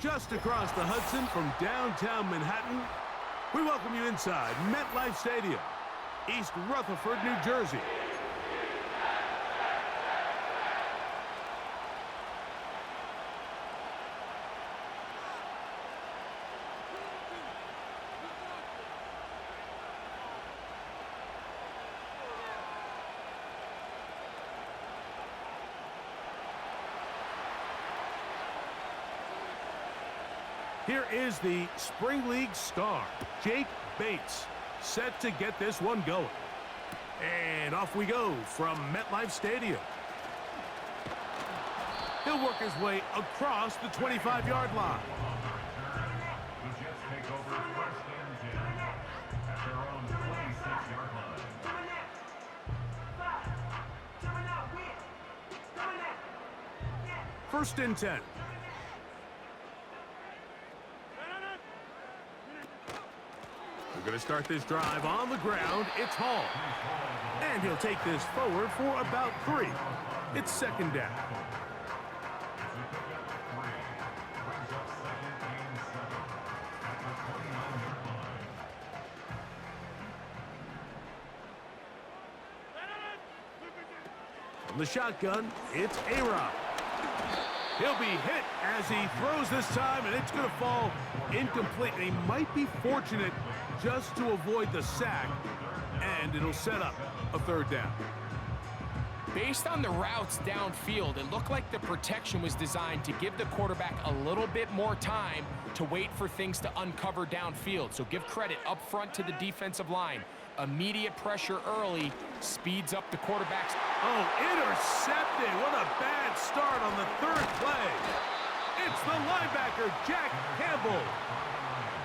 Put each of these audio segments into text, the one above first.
just across the Hudson from downtown Manhattan. We welcome you inside MetLife Stadium, East Rutherford, New Jersey. Here is the Spring League star, Jake Bates, set to get this one going. And off we go from MetLife Stadium. He'll work his way across the 25-yard line. The Jets take over first and 10 at their own 26-yard line. First and 10. We're going to start this drive on the ground. It's Hall. And he'll take this forward for about 3. It's second down. From the shotgun, it's A-Rod. He'll be hit as he throws this time, and it's going to fall incomplete. He might be fortunate just to avoid the sack, and it'll set up a third down. Based on the routes downfield, it looked like the protection was designed to give the quarterback a little bit more time to wait for things to uncover downfield. So give credit up front to the defensive line. Immediate pressure early speeds up the quarterback's... Oh, intercepted. What a bad start on the third play. It's the linebacker, Jack Campbell.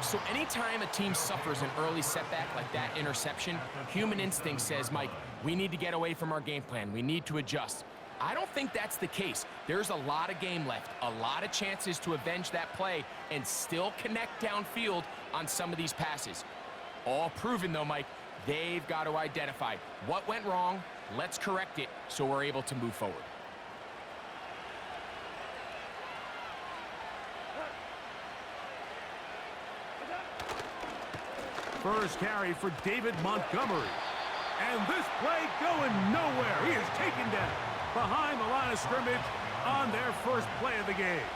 So anytime a team suffers an early setback like that interception, human instinct says, Mike, we need to get away from our game plan. We need to adjust. I don't think that's the case. There's a lot of game left, a lot of chances to avenge that play and still connect downfield on some of these passes. All proven, though, Mike, they've got to identify what went wrong, let's correct it so we're able to move forward. First carry for David Montgomery. And this play going nowhere. He is taken down behind the line of scrimmage on their first play of the game.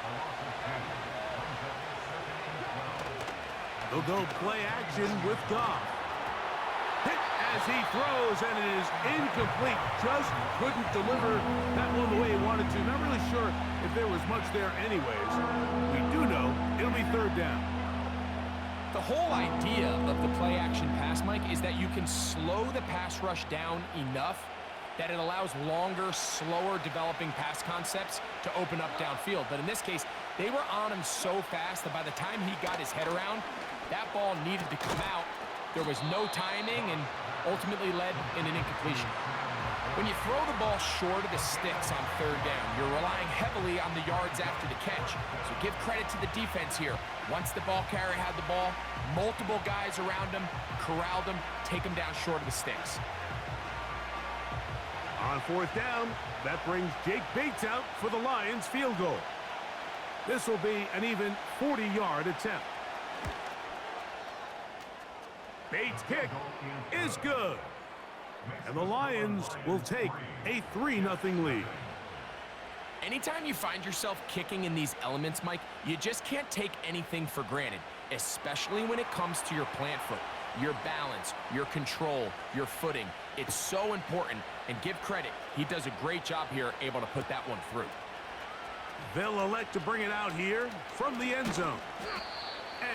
They'll go play action with Goff. Hit as he throws, and it is incomplete. Just couldn't deliver that one the way he wanted to. Not really sure if there was much there anyways. We do know it'll be third down. The whole idea of the play-action pass, Mike, is that you can slow the pass rush down enough that it allows longer, slower developing pass concepts to open up downfield. But in this case, they were on him so fast that by the time he got his head around, that ball needed to come out. There was no timing and ultimately led in an incompletion. When you throw the ball short of the sticks on third down, you're relying heavily on the yards after the catch. So give credit to the defense here. Once the ball carrier had the ball, multiple guys around him, corralled him, take him down short of the sticks. On fourth down, that brings Jake Bates out for the Lions field goal. This will be an even 40-yard attempt. Bates' kick is good. And the Lions will take a 3-0 lead. Anytime you find yourself kicking in these elements, Mike, you just can't take anything for granted, especially when it comes to your plant foot, your balance, your control, your footing. It's so important, and give credit. He does a great job here, able to put that one through. They'll elect to bring it out here from the end zone.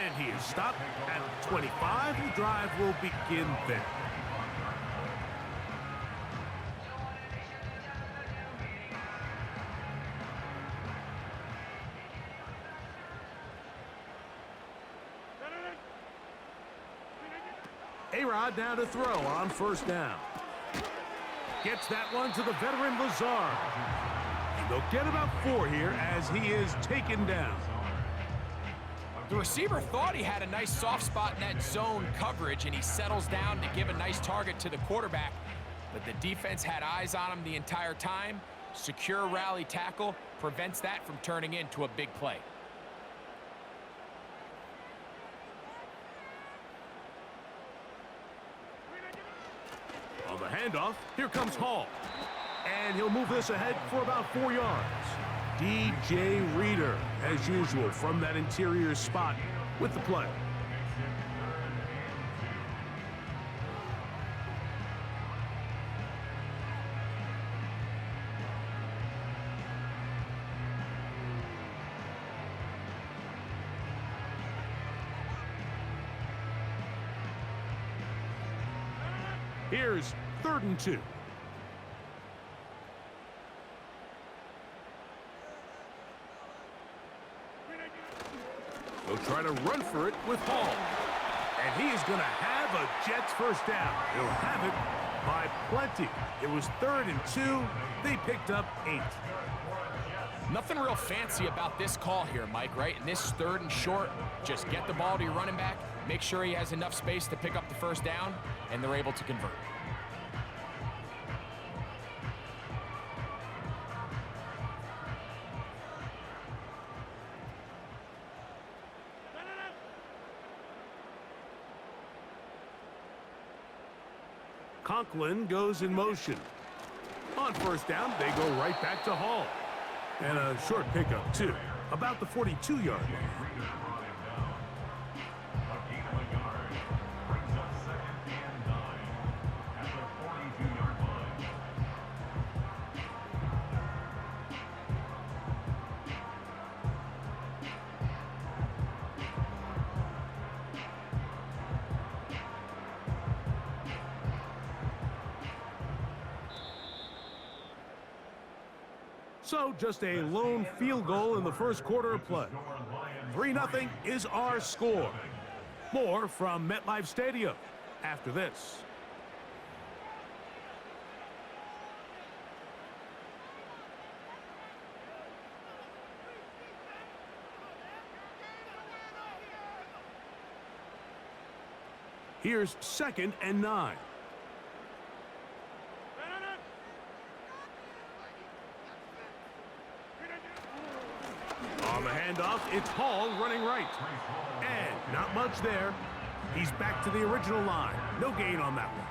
And he is stopped at 25. The drive will begin then. A-Rod now to throw on first down. Gets that one to the veteran Lazard. And they'll get about 4 here as he is taken down. The receiver thought he had a nice soft spot in that zone coverage, and he settles down to give a nice target to the quarterback. But the defense had eyes on him the entire time. Secure rally tackle prevents that from turning into a big play. On the handoff, here comes Hall. And he'll move this ahead for about 4 yards. DJ Reader, as usual, from that interior spot with the play. Here's 3rd and 2. They'll try to run for it with Hall. And he is going to have a Jets first down. He'll have it by plenty. It was 3rd and 2. They picked up 8. Nothing real fancy about this call here, Mike, right? In this 3rd and short, just get the ball to your running back, make sure he has enough space to pick up the first down, and they're able to convert. Conklin goes in motion. On first down, they go right back to Hall. And a short pickup, too, about the 42-yard line. So just a lone field goal in the first quarter of play. 3-0 is our score. More from MetLife Stadium after this. Here's 2nd and 9. On the handoff, it's Hall running right. And not much there. He's back to the original line. No gain on that one.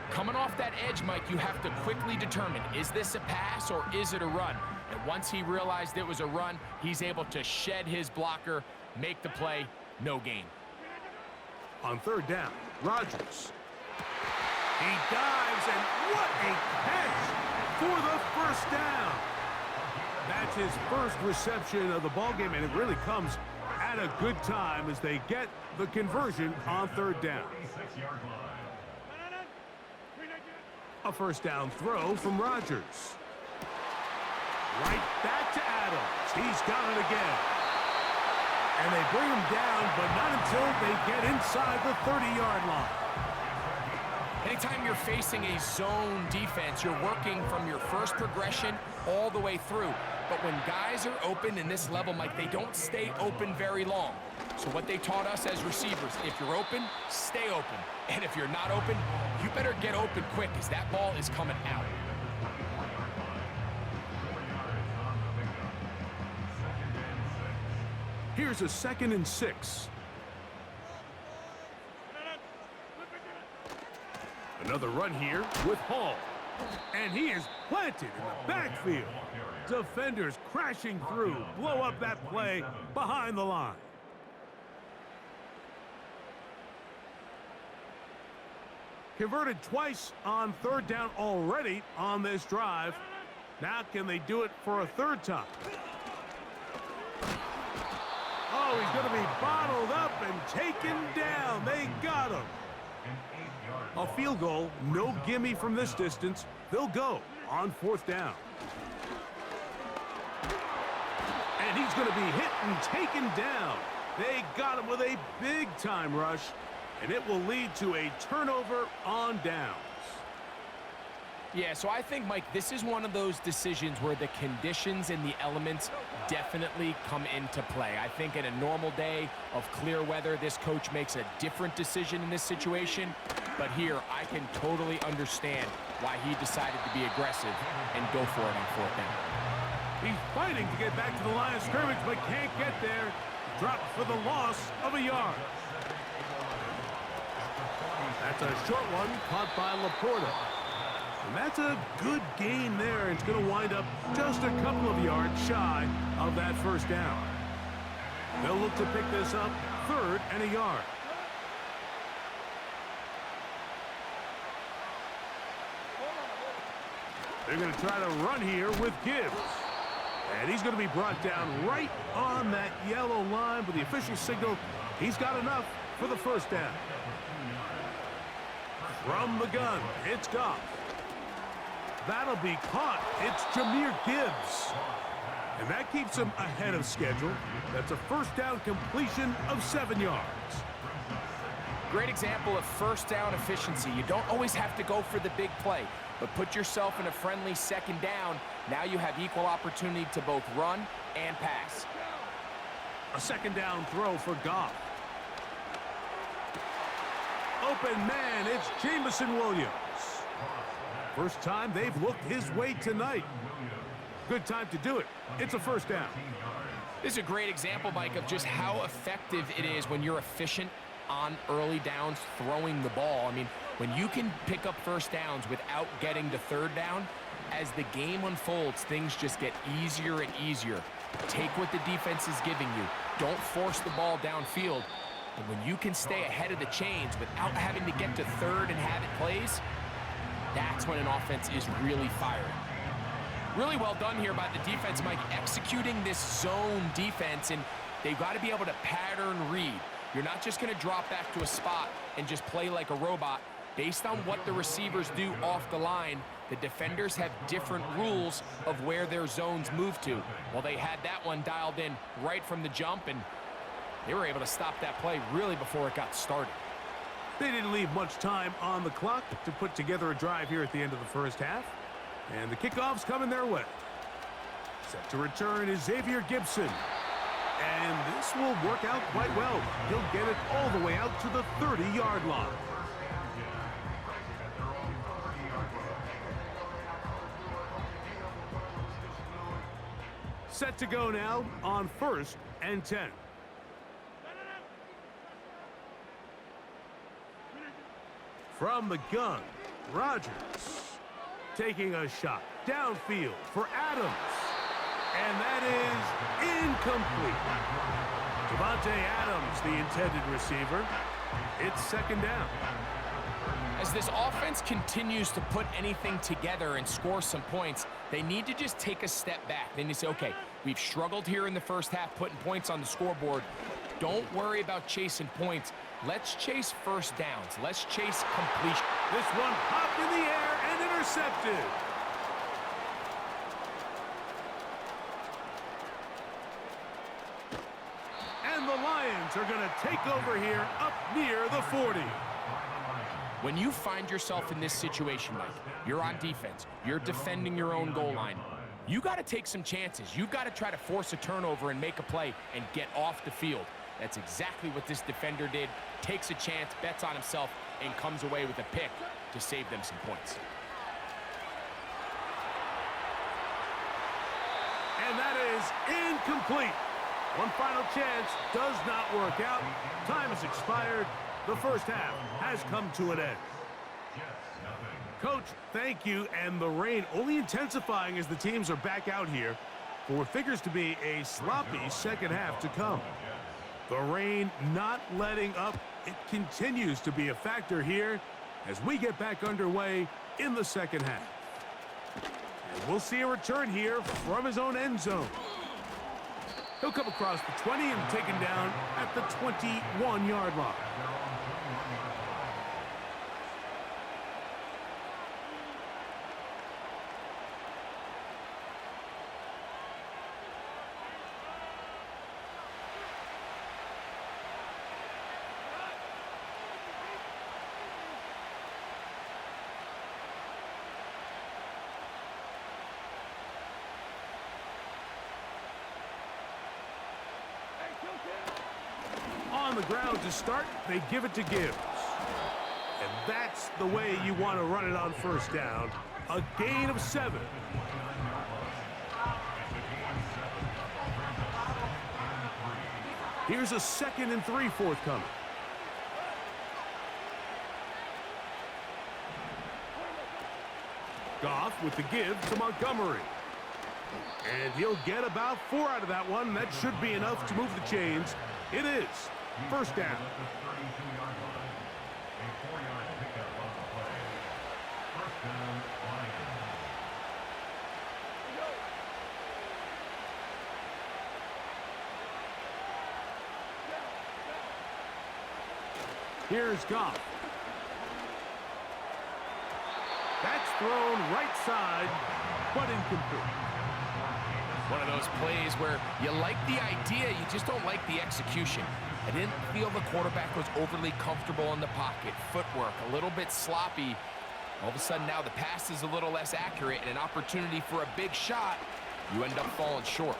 Coming off that edge, Mike, you have to quickly determine, is this a pass or is it a run? And once he realized it was a run, he's able to shed his blocker, make the play, no gain. On 3rd down, Rodgers. He dives, and what a catch for the first down. That's his first reception of the ballgame, and it really comes at a good time as they get the conversion on 3rd down. A first down throw from Rodgers. Right back to Adams. He's got it again. And they bring him down, but not until they get inside the 30-yard line. Anytime you're facing a zone defense, you're working from your first progression all the way through. But when guys are open in this level, Mike, they don't stay open very long. So what they taught us as receivers, if you're open, stay open. And if you're not open, you better get open quick, because that ball is coming out. Here's a 2nd and 6. Another run here with Hall. And he is planted in the backfield. Defenders crashing through, blow up that play behind the line. Converted twice on 3rd down already on this drive. Now can they do it for a 3rd time? Oh, he's going to be bottled up and taken down. They got him. A field goal, no gimme from this distance. They'll go on 4th down. And he's going to be hit and taken down. They got him with a big-time rush, and it will lead to a turnover on downs. Yeah, so I think, Mike, this is one of those decisions where the conditions and the elements definitely come into play. I think in a normal day of clear weather, this coach makes a different decision in this situation. But here, I can totally understand why he decided to be aggressive and go for it on 4th down. He's fighting to get back to the line of scrimmage, but can't get there. Dropped for the loss of a yard. That's a short one caught by Laporta. And that's a good gain there. It's going to wind up just a couple of yards shy of that first down. They'll look to pick this up 3rd and a yard. They're going to try to run here with Gibbs. And he's going to be brought down right on that yellow line, but the official signal, he's got enough for the first down. From the gun, it's Goff. That'll be caught. It's Jahmyr Gibbs. And that keeps him ahead of schedule. That's a first down completion of 7 yards. Great example of first down efficiency. You don't always have to go for the big play, but put yourself in a friendly second down. Now you have equal opportunity to both run and pass. A second down throw for Goff. Open man, it's Jameson Williams. First time they've looked his way tonight. Good time to do it. It's a first down. This is a great example, Mike, of just how effective it is when you're efficient on early downs throwing the ball. I mean, when you can pick up first downs without getting to 3rd down, as the game unfolds, things just get easier and easier. Take what the defense is giving you. Don't force the ball downfield. And when you can stay ahead of the chains without having to get to 3rd and have it plays, that's when an offense is really firing. Really well done here by the defense, Mike, executing this zone defense, and they've got to be able to pattern read. You're not just going to drop back to a spot and just play like a robot. Based on what the receivers do off the line, the defenders have different rules of where their zones move to. Well, they had that one dialed in right from the jump, and they were able to stop that play really before it got started. They didn't leave much time on the clock to put together a drive here at the end of the first half. And the kickoff's coming their way. Set to return is Xavier Gibson. And this will work out quite well. He'll get it all the way out to the 30-yard line. Set to go now on 1st and 10. From the gun, Rodgers taking a shot downfield for Adams. And that is incomplete. Devontae Adams, the intended receiver. It's 2nd down. As this offense continues to put anything together and score some points, they need to just take a step back. They need to say, okay, we've struggled here in the first half putting points on the scoreboard. Don't worry about chasing points. Let's chase first downs. Let's chase completion. This one hopped in the air and intercepted. And the Lions are going to take over here up near the 40. When you find yourself in this situation, Mike, you're on defense, you're defending your own goal line, you got to take some chances. You've got to try to force a turnover and make a play and get off the field. That's exactly what this defender did. Takes a chance, bets on himself, and comes away with a pick to save them some points. And that is incomplete. One final chance does not work out. Time has expired. The first half has come to an end. Coach, thank you. And the rain only intensifying as the teams are back out here for what figures to be a sloppy second half to come. The rain not letting up. It continues to be a factor here as we get back underway in the second half. And we'll see a return here from his own end zone. He'll come across the 20 and taken down at the 21-yard line. On the ground to start, they give it to Gibbs. And that's the way you want to run it on first down. A gain of 7. Here's a 2nd and 3 forthcoming. Goff with the give to Montgomery. And he'll get about 4 out of that one. That should be enough to move the chains. It is first down. Here's Goff. That's thrown right side, but incomplete. One of those plays where you like the idea, you just don't like the execution. I didn't feel the quarterback was overly comfortable in the pocket. Footwork a little bit sloppy. All of a sudden now the pass is a little less accurate and an opportunity for a big shot. You end up falling short.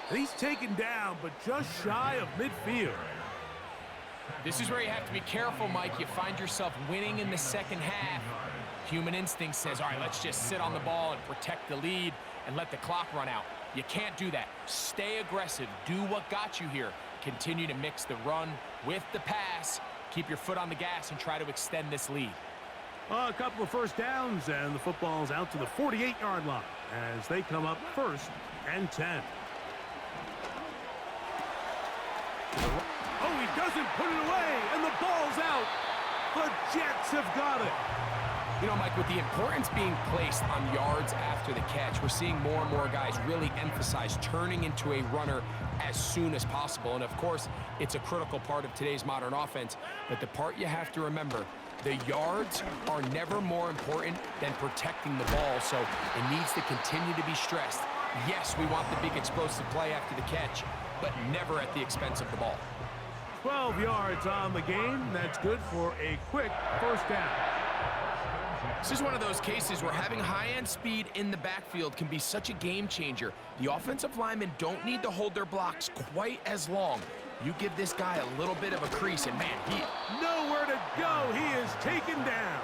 And he's taken down, but just shy of midfield. This is where you have to be careful, Mike. You find yourself winning in the second half. Human instinct says, all right, let's just sit on the ball and protect the lead and let the clock run out. You can't do that. Stay aggressive. Do what got you here. Continue to mix the run with the pass. Keep your foot on the gas and try to extend this lead. A couple of first downs, and the football's out to the 48-yard line as they come up 1st and 10. Oh, he doesn't put it away, and the ball's out. The Jets have got it. You know, Mike, with the importance being placed on yards after the catch, we're seeing more and more guys really emphasize turning into a runner as soon as possible. And, of course, it's a critical part of today's modern offense. But the part you have to remember, the yards are never more important than protecting the ball, so it needs to continue to be stressed. Yes, we want the big explosive play after the catch, but never at the expense of the ball. 12 yards on the game. That's good for a quick first down. This is one of those cases where having high-end speed in the backfield can be such a game changer. The offensive linemen don't need to hold their blocks quite as long. You give this guy a little bit of a crease, and man, he... Nowhere to go. He is taken down.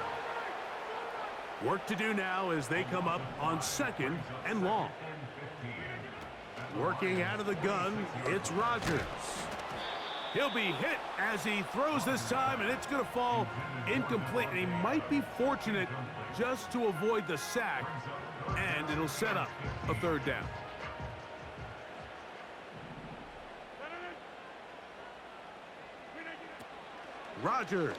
Work to do now as they come up on 2nd and long. Working out of the gun, it's Rodgers. He'll be hit as he throws this time, and it's going to fall incomplete. And he might be fortunate just to avoid the sack, and it'll set up a 3rd down. Rodgers.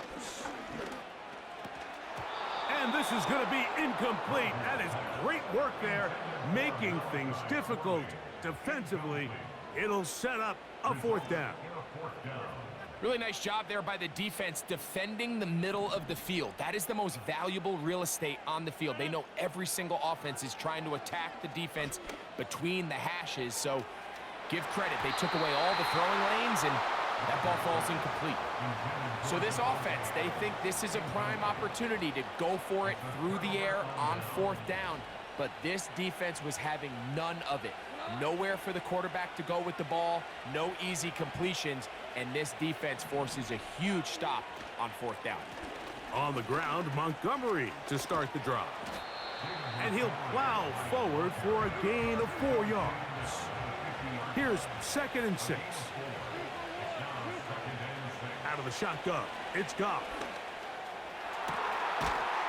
And this is going to be incomplete. That is great work there, making things difficult defensively. It'll set up a 4th down. Really nice job there by the defense defending the middle of the field. That is the most valuable real estate on the field. They know every single offense is trying to attack the defense between the hashes, so give credit. They took away all the throwing lanes, and that ball falls incomplete. So this offense, they think this is a prime opportunity to go for it through the air on 4th down, but this defense was having none of it. Nowhere for the quarterback to go with the ball, no easy completions, and this defense forces a huge stop on 4th down. On the ground, Montgomery to start the drive. And he'll plow forward for a gain of 4 yards. Here's 2nd and 6. Out of the shotgun, it's Goff.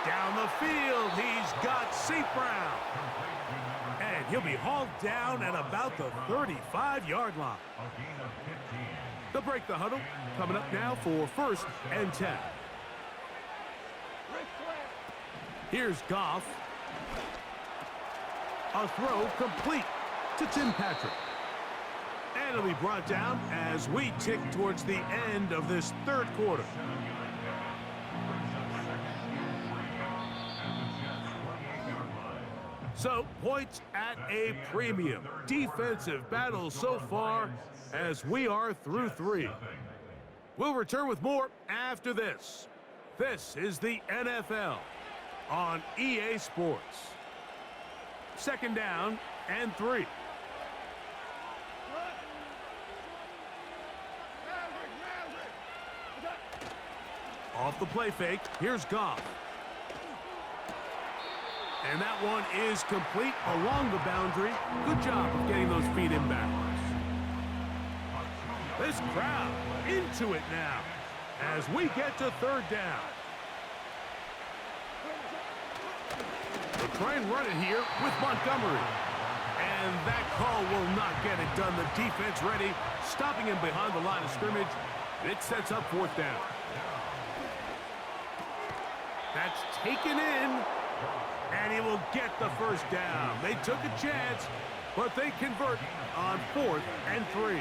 Down the field, he's got St. Brown. And he'll be hauled down at about the 35-yard line. They'll break the huddle. Coming up now for 1st and 10. Here's Goff. A throw complete to Tim Patrick. And it'll be brought down as we tick towards the end of this 3rd quarter. So, points at a premium. Defensive battle so far as we are through 3. We'll return with more after this. This is the NFL on EA Sports. 2nd down and 3. Off the play fake, here's Goff. And that one is complete along the boundary. Good job of getting those feet inbounds. This crowd into it now as we get to 3rd down. try and run it here with Montgomery. And that call will not get it done. The defense ready, stopping him behind the line of scrimmage. It sets up 4th down. That's taken in, and he will get the 1st down. They took a chance, but they convert on 4th and 3.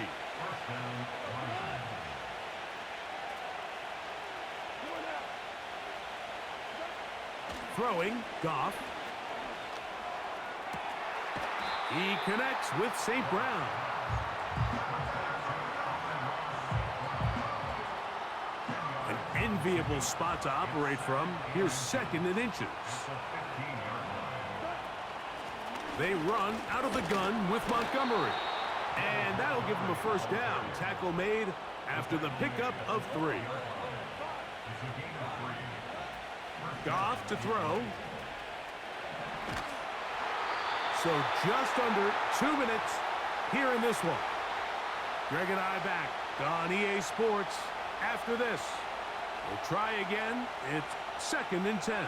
Throwing, Goff. He connects with St. Brown. An enviable spot to operate from. Here's 2nd and inches. They run out of the gun with Montgomery. And that'll give him a 1st down. Tackle made after the pickup of 3. Goff to throw. So just under 2 minutes here in this one. Greg and I back on EA Sports after this. We'll try again. It's 2nd and 10.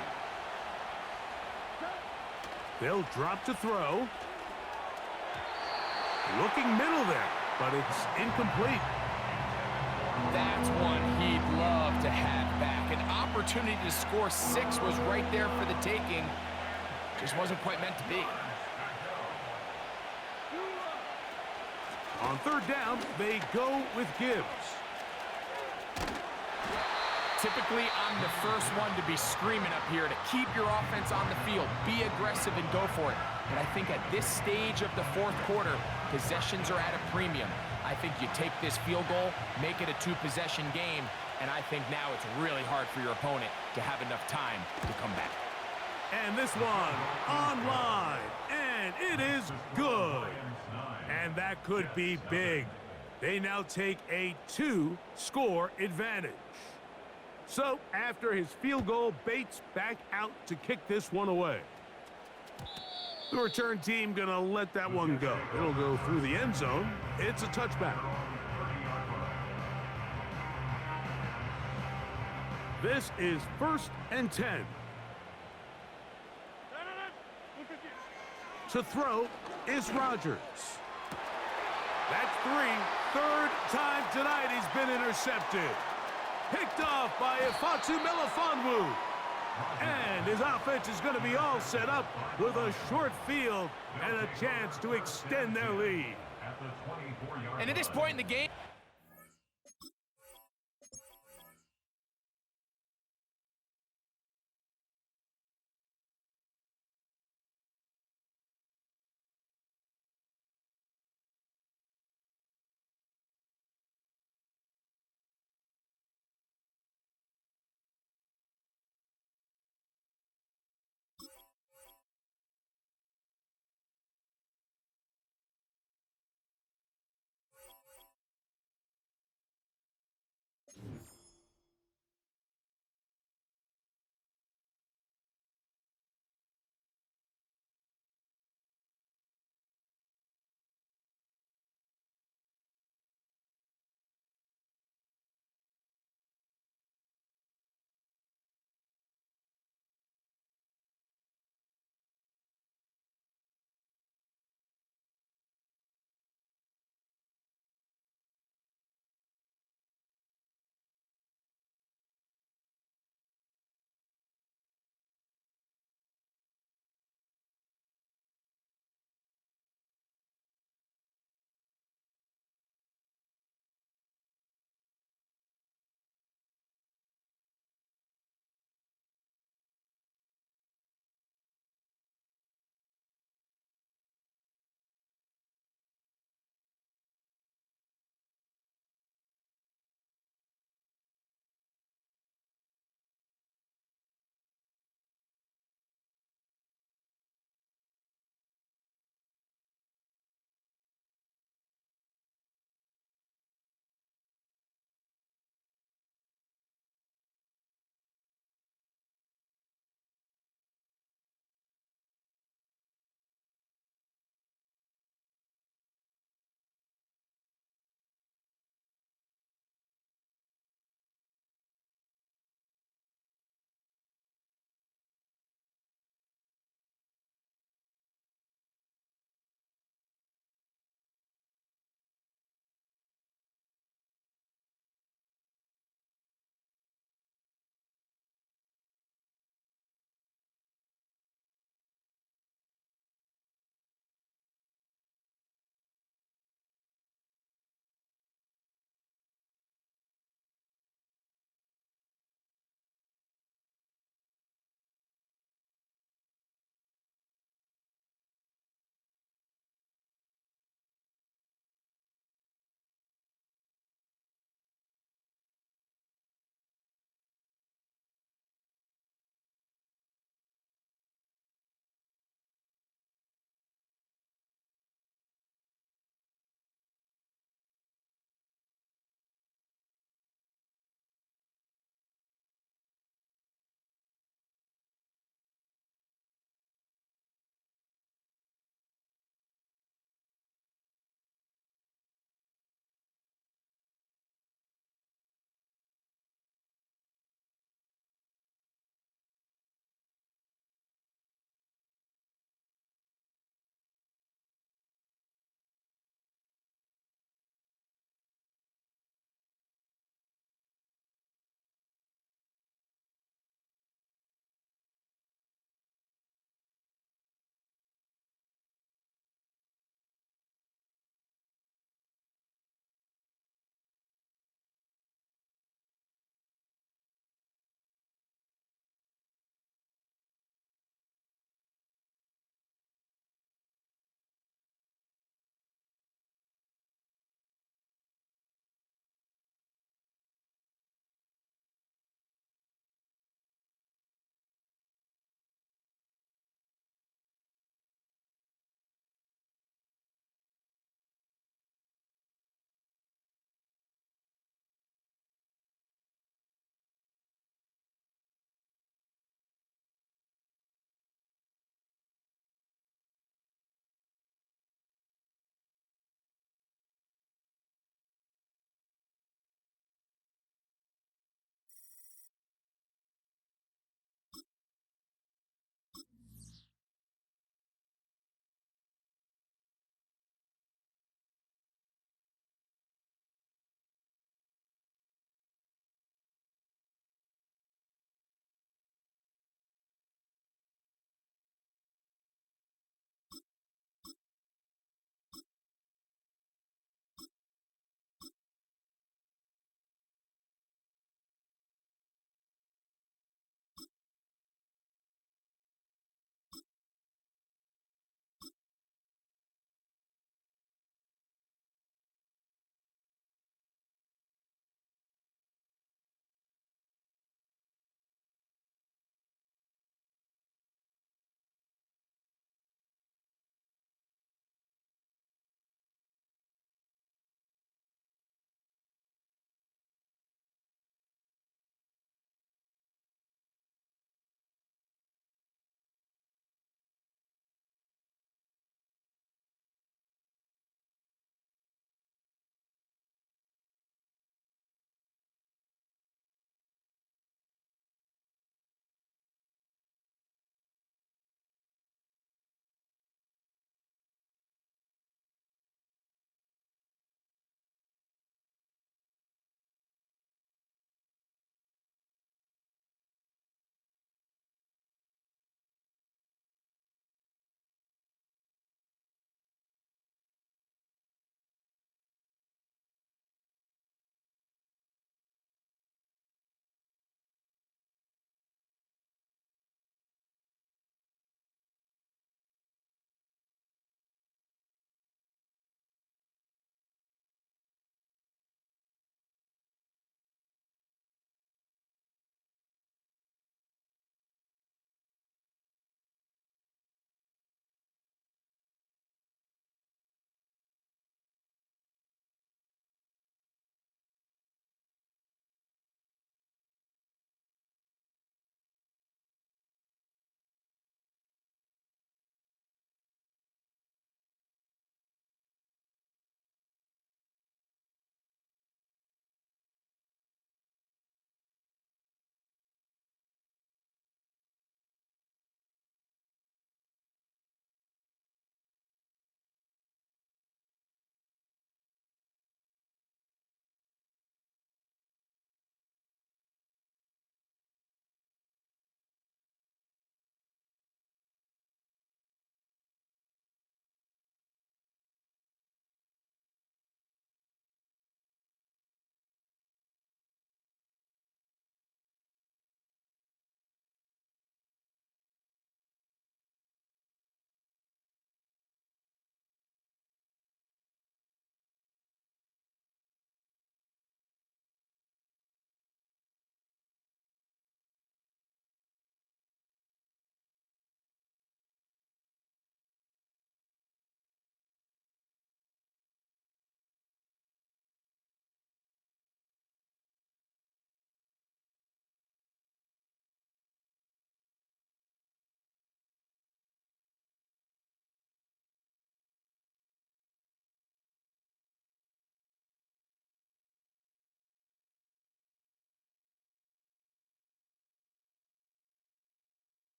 They'll drop to throw. Looking middle there, but it's incomplete. That's one he'd love to have back. An opportunity to score 6 was right there for the taking. Just wasn't quite meant to be. On 3rd down, they go with Gibbs. Typically, I'm the first one to be screaming up here to keep your offense on the field, be aggressive, and go for it. But I think at this stage of the 4th quarter, possessions are at a premium. I think you take this field goal, make it a 2-possession game, and I think now it's really hard for your opponent to have enough time to come back. And this one online, and it is good. And that could be big. They now take a 2-score advantage. So, after his field goal, Bates back out to kick this one away. The return team gonna let that one go. It'll go through the end zone. It's a touchback. This is 1st and 10. To throw is Rodgers. That's 3. 3rd time tonight he's been intercepted. Picked off by Ifeatu Melifonwu. And his offense is going to be all set up with a short field and a chance to extend their lead. And at this point in the game,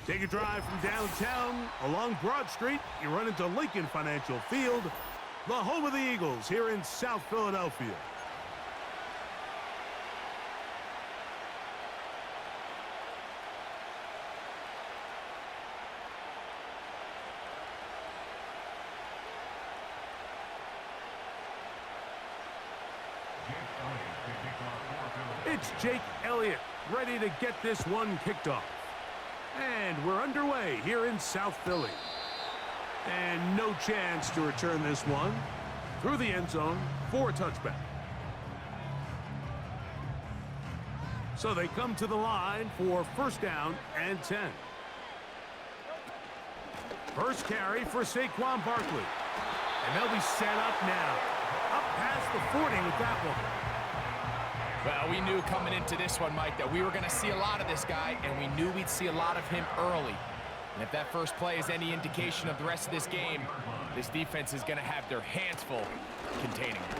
Take a drive from downtown along Broad Street. You run into Lincoln Financial Field, the home of the Eagles here in South Philadelphia. It's Jake Elliott ready to get this one kicked off. And we're underway here in South Philly. And no chance to return this one through the end zone for a touchback. So they come to the line for first down and 10. First carry for Saquon Barkley. And they'll be set up now. Up past the 40 with that one. Well, we knew coming into this one, Mike, that we were going to see a lot of this guy, and we knew we'd see a lot of him early. And if that first play is any indication of the rest of this game, this defense is going to have their hands full containing him.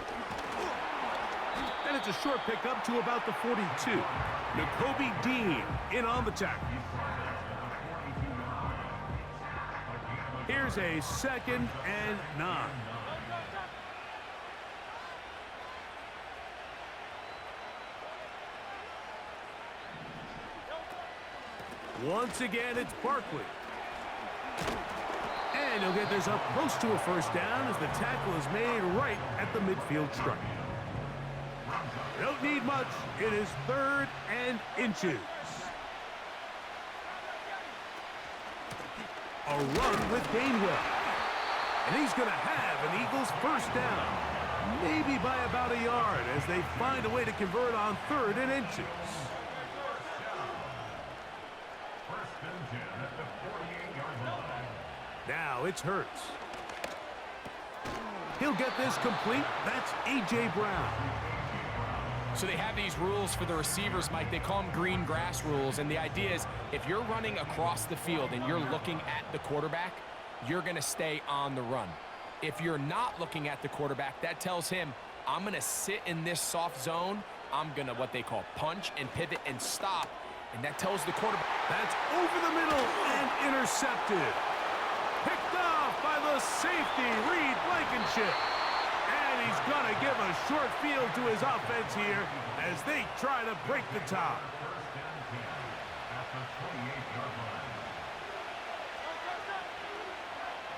And it's a short pickup to about the 42. Nakobe Dean in on the tackle. Here's a 2nd and 9. Once again, it's Barkley. And he'll get this up close to a first down as the tackle is made right at the midfield stripe. Don't need much. It is 3rd and inches. A run with Gainwell. And he's going to have an Eagles first down. Maybe by about a yard as they find a way to convert on 3rd and inches. Now it's Hurts. He'll get this complete. That's A.J. Brown. So they have these rules for the receivers, Mike. They call them green grass rules. And the idea is if you're running across the field and you're looking at the quarterback, you're going to stay on the run. If you're not looking at the quarterback, that tells him, I'm going to sit in this soft zone. I'm going to what they call punch and pivot and stop. And that tells the quarterback. That's over the middle and intercepted. Picked off by the safety, Reed Blankenship. And he's going to give a short field to his offense here as they try to break the tie.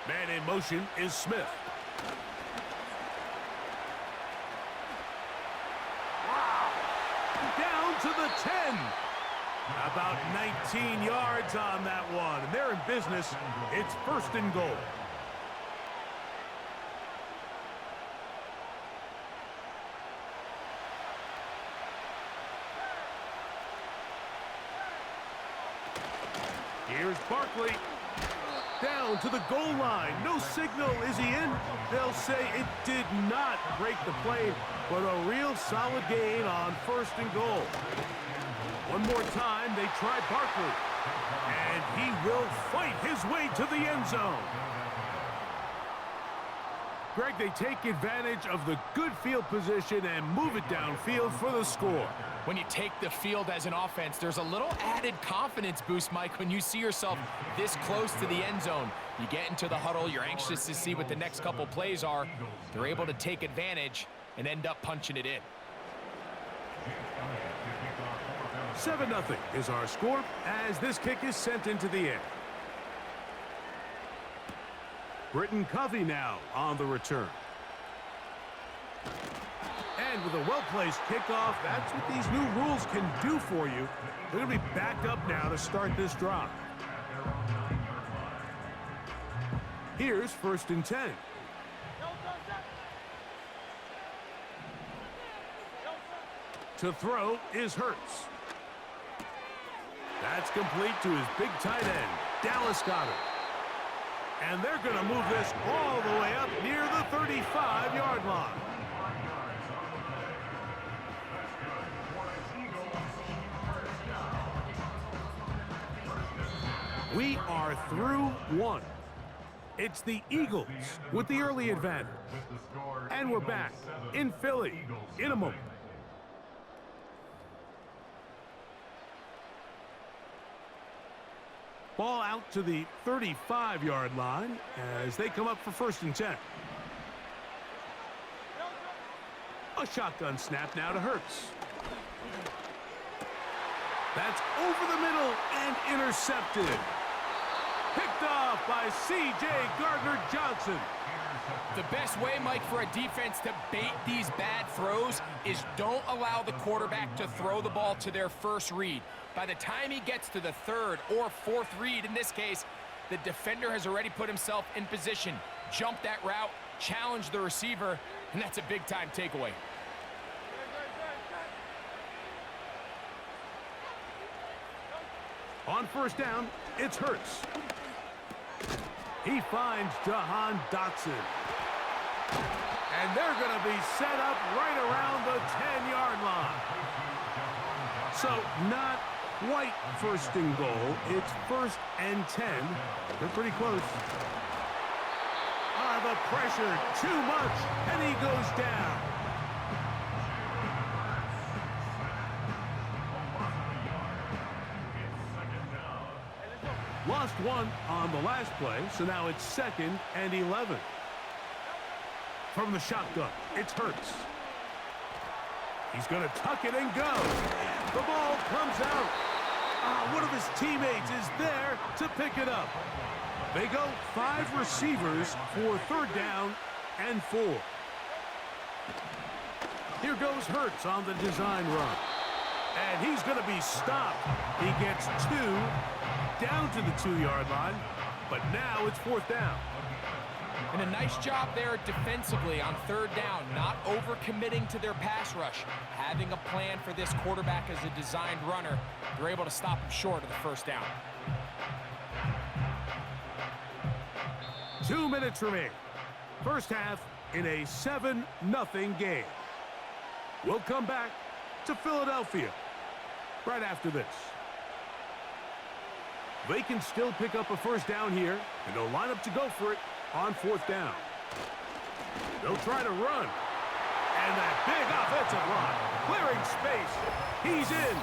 Man in motion is Smith. Down to the 10. About 19 yards on that one. And they're in business. It's 1st and goal. Here's Barkley. Down to the goal line. No signal. Is he in? They'll say it did not break the play, but a real solid gain on 1st and goal. One more time, they try Barkley. And he will fight his way to the end zone. Greg, they take advantage of the good field position and move it downfield for the score. When you take the field as an offense, there's a little added confidence boost, Mike, when you see yourself this close to the end zone. You get into the huddle, you're anxious to see what the next couple plays are. They're able to take advantage and end up punching it in. 7-0 is our score as this kick is sent into the air. Britton Covey now on the return. And with a well-placed kickoff, that's what these new rules can do for you. They're going to be backed up now to start this drive. Here's 1st and 10. To throw is Hurts. That's complete to his big tight end, Dallas Goedert. And they're going to move this all the way up near the 35-yard line. We are through one. It's the Eagles with the early advantage. And we're back in Philly in a moment. Ball out to the 35-yard line as they come up for 1st and 10. A shotgun snap now to Hurts. That's over the middle and intercepted. Picked off by C.J. Gardner-Johnson. The best way, Mike, for a defense to bait these bad throws is don't allow the quarterback to throw the ball to their first read. By the time he gets to the 3rd or 4th read, in this case, the defender has already put himself in position, jump that route, challenge the receiver, and that's a big-time takeaway. On 1st down, it's Hurts. He finds Jahan Dotson. And they're going to be set up right around the 10-yard line. So not quite 1st and goal. It's 1st and 10. They're pretty close. The pressure, too much, and he goes down. Lost 1 on the last play, so now it's 2nd and 11. From the shotgun, it's Hurts. He's going to tuck it and go. The ball comes out. One of his teammates is there to pick it up. They go 5 receivers for 3rd down and 4. Here goes Hurts on the design run. And he's going to be stopped. He gets 2 down to the 2-yard line, but now it's 4th down. And a nice job there defensively on 3rd down, not overcommitting to their pass rush. Having a plan for this quarterback as a designed runner, they're able to stop him short of the 1st down. 2 minutes remain. 1st half in a 7-0 game. We'll come back to Philadelphia right after this. They can still pick up a 1st down here, and they'll line up to go for it on 4th down. They'll try to run. And that big offensive line, clearing space. He's in.